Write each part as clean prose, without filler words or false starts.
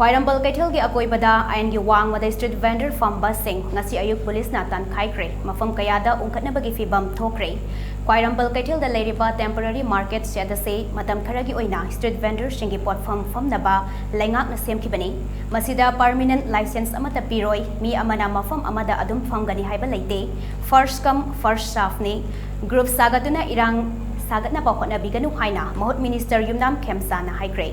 Khwairambal Kaithal gi akoibada ayan gi wangmada street vendor famba sing ngasi ayuk police na Tankhaikhre mafam kayada ungkhatnabagi fibam thokre. Khwairambal Kaithal da leiriba temporary market sedase matam kharagi oina street vendor shingi potfam famnaba laingak na semkhibani. Masida permanent license amata piroi mi amana mafam amada adum famgani haiba leite. First come first serve ni group sagaduna irang sagat na pakot na biganu haina mahut minister yumnam khemsa na haikre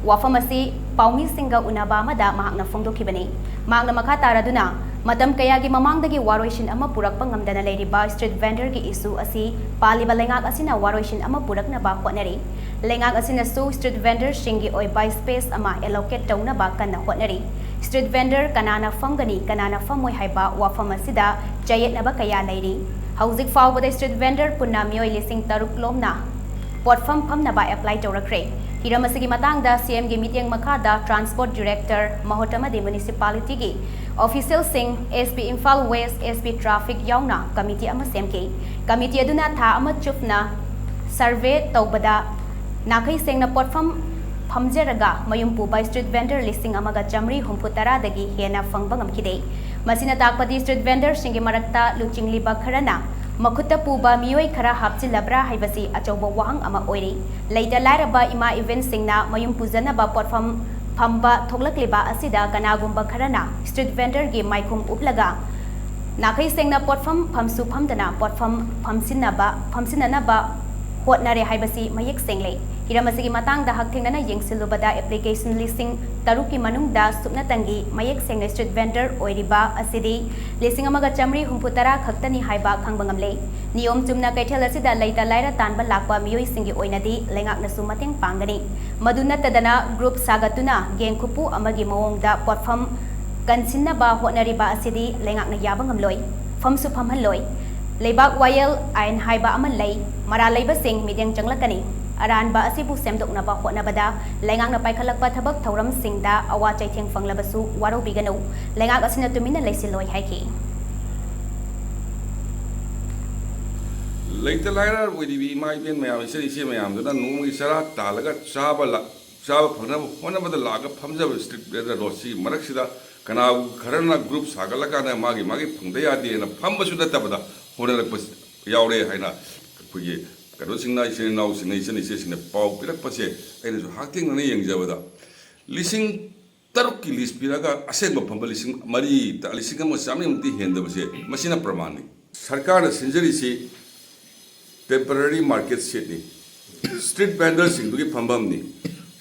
wafam asi paumi singa unaba mada mahak na fongdokibani mahak na makha taraduna matam kayagi mamangdagi waroishin ama purakpa ngamdana leiriba street vendor gi issue asi paliba lengak asina waroishin ama purakna ba hotnari lengak asina su street vendor shingi oi by space ama allocate tawna ba kanna hotnari street vendor kanana famgani kanana famoi haiba wafam asida jayet na ba kaya leiri Hauzik fawbada street vendor punna mioi lising taruk lomna potfam phamna ba apply tawrakre hiramasigi matangda CM gi meeting makada transport director mahotama de municipality gi official sing SP Imphal West SP traffic yauna committee ama semke committee aduna tha ama chupna survey tawbada nakai sengna potfam phamjeraga mayum pu by street vendor listing amaga chamri humputara dagi hena fangbangam kide Masina takpadi street vendor shingi marakta luchingli kharana makuta puba mioi khara hapchi labra haibasi achauba wahang ama oiri leita lairaba ima event singna mayum pujana ba potfam phamba thoklakliba asida kanagumba kharana street vendor gi maikhum uplaga nakai sengna potfam phamsu phamdana potfam phamsinana ba hotnare haibasi mayek sengle hiramasigi matangda hakthengna yengsilubada application listing taruki manungda supna tangi mayek sengne street vendor oiriba asidi lising amaga chamri humputara khaktani haiba khangbangamle niyom chumna kaithal asida leita laira tanba lakpa miyoi singi oinadi lengak nasu mateng pangani maduna tadana group sagatuna gengkhupu amagi mawongda potfam kansinna ba hotnariba asidi lengak na yabangamloi famsu phamhanloi leibak wayel ain haiba aman lei mara leiba sing mideng changlakani aranba asibu semdokna ba hotnabada lengak na paikhalakpa thabak thauram singda awa chaitheng fanglabasu waro biganu lengak asina tumina leisiloi haiki Later later we be my ben me I say mayam da no isara talaga chaba phana one of the laga phamja street the rosi maraksida kana kharana group sagalaka na magi phangda ya de na phamba su da tabada hona pas yaure haina puye kado singna ise nau singna ise singna pau pirak pase aina su hakting na yengjabada lising taruk ki list piraga asengba phamba lising mari ta lising ma sami umti henda base masina pramani sarkar na sinjari si temporary market set ni street vendor sing du ki phambam ni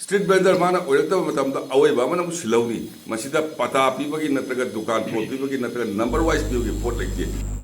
street vendor mana orekta matam da awai ba mana silawni masida pata pi bagi natraga dukan po pi bagi natraga number wise pi bagi pot like